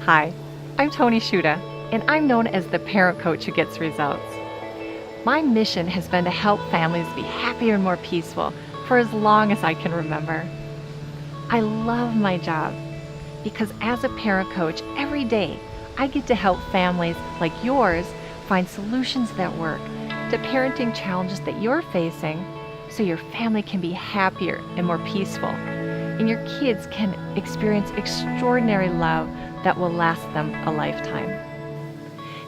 Hi, I'm Toni Schutta, and I'm known as the parent coach who gets results. My mission has been to help families be happier and more peaceful for as long as I can remember. I love my job because as a parent coach, every day I get to help families like yours find solutions that work to parenting challenges that you're facing so your family can be happier and more peaceful, and your kids can experience extraordinary love that will last them a lifetime.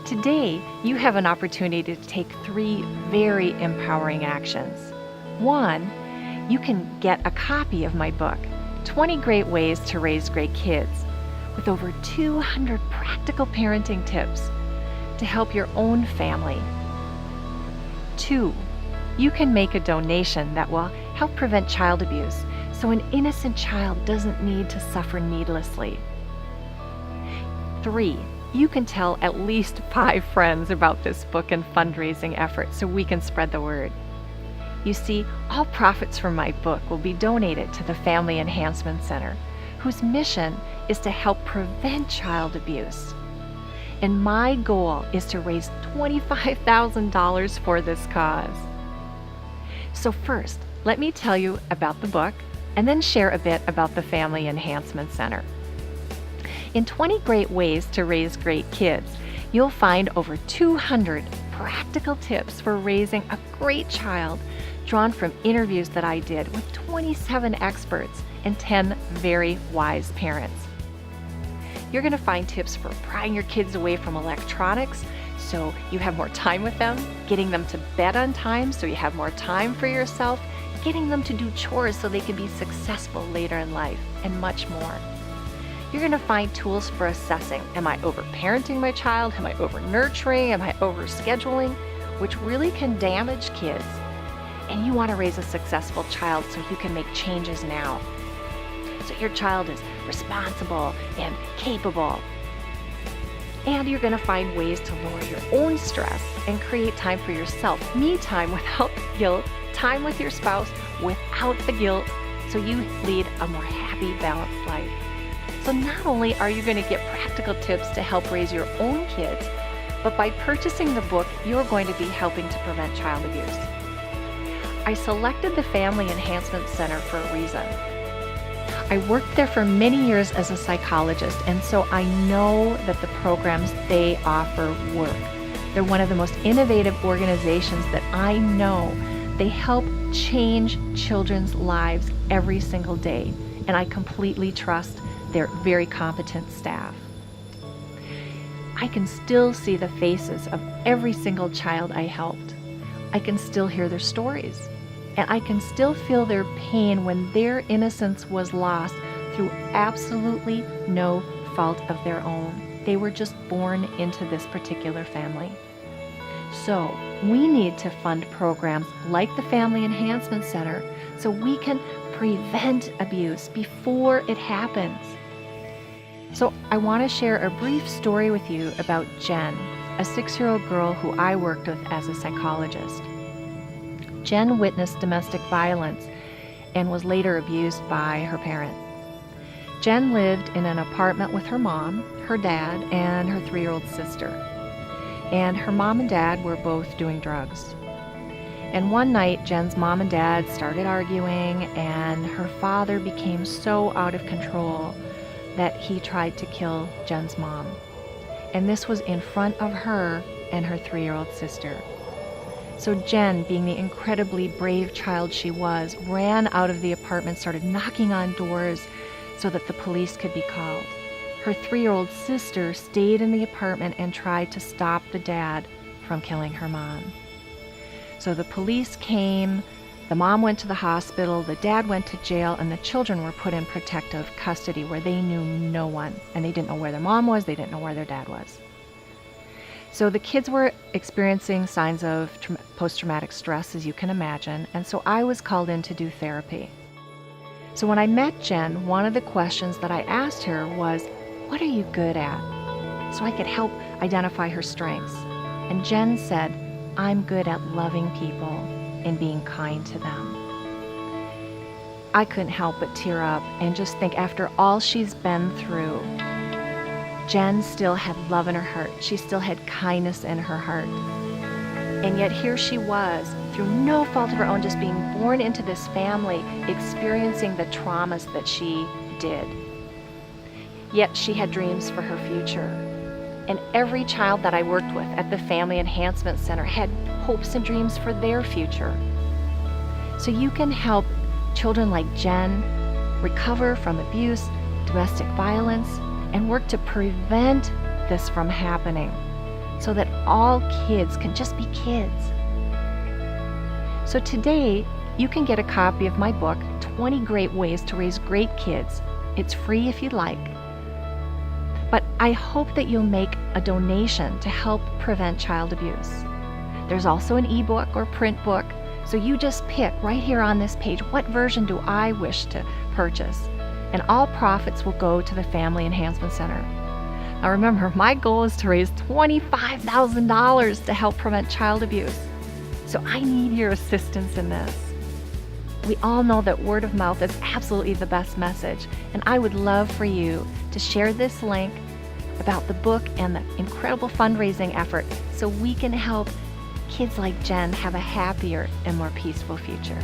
Today, you have an opportunity to take 3 very empowering actions. 1, you can get a copy of my book, 20 Great Ways to Raise Great Kids, with over 200 practical parenting tips to help your own family. 2, you can make a donation that will help prevent child abuse so an innocent child doesn't need to suffer needlessly. 3, you can tell at least 5 friends about this book and fundraising effort so we can spread the word. You see, all profits from my book will be donated to the Family Enhancement Center, whose mission is to help prevent child abuse. And my goal is to raise $25,000 for this cause. So first, let me tell you about the book and then share a bit about the Family Enhancement Center. In 20 Great Ways to Raise Great Kids, you'll find over 200 practical tips for raising a great child drawn from interviews that I did with 27 experts and 10 very wise parents. You're going to find tips for prying your kids away from electronics so you have more time with them, getting them to bed on time so you have more time for yourself, getting them to do chores so they can be successful later in life, and much more. You're going to find tools for assessing, am I over-parenting my child? Am I over-nurturing? Am I over-scheduling? Which really can damage kids. And you want to raise a successful child so you can make changes now. So your child is responsible and capable. And you're going to find ways to lower your own stress and create time for yourself. Me time without the guilt, time with your spouse without the guilt, so you lead a more happy, balanced life. So not only are you going to get practical tips to help raise your own kids, but by purchasing the book, you're going to be helping to prevent child abuse. I selected the Family Enhancement Center for a reason. I worked there for many years as a psychologist, and so I know that the programs they offer work. They're one of the most innovative organizations that I know. They help change children's lives every single day, and I completely trust their very competent staff. I can still see the faces of every single child I helped. I can still hear their stories, and I can still feel their pain when their innocence was lost through absolutely no fault of their own. They were just born into this particular family. So we need to fund programs like the Family Enhancement Center so we can prevent abuse before it happens. So I want to share a brief story with you about Jen, a 6-year-old girl who I worked with as a psychologist. Jen witnessed domestic violence and was later abused by her parent. Jen lived in an apartment with her mom, her dad, and her 3-year-old sister. And her mom and dad were both doing drugs. And one night, Jen's mom and dad started arguing, and her father became so out of control that he tried to kill Jen's mom. And this was in front of her and her 3-year-old sister. So Jen, being the incredibly brave child she was, ran out of the apartment, started knocking on doors so that the police could be called. Her 3-year-old sister stayed in the apartment and tried to stop the dad from killing her mom. So the police came, the mom went to the hospital, the dad went to jail, and the children were put in protective custody where they knew no one, and they didn't know where their mom was, they didn't know where their dad was. So the kids were experiencing signs of post-traumatic stress, as you can imagine, and so I was called in to do therapy. So when I met Jen, one of the questions that I asked her was, what are you good at? So I could help identify her strengths. And Jen said, I'm good at loving people and being kind to them. I couldn't help but tear up and just think, after all she's been through, Jen still had love in her heart. She still had kindness in her heart. And yet here she was, through no fault of her own, just being born into this family, experiencing the traumas that she did. Yet she had dreams for her future. And every child that I worked with at the Family Enhancement Center had hopes and dreams for their future. So you can help children like Jen recover from abuse, domestic violence, and work to prevent this from happening so that all kids can just be kids. So today, you can get a copy of my book, 20 Great Ways to Raise Great Kids. It's free if you'd like. But I hope that you'll make a donation to help prevent child abuse. There's also an ebook or print book, so you just pick right here on this page, what version do I wish to purchase? And all profits will go to the Family Enhancement Center. Now remember, my goal is to raise $25,000 to help prevent child abuse. So I need your assistance in this. We all know that word of mouth is absolutely the best message, and I would love for you to share this link about the book and the incredible fundraising effort so we can help kids like Jen have a happier and more peaceful future.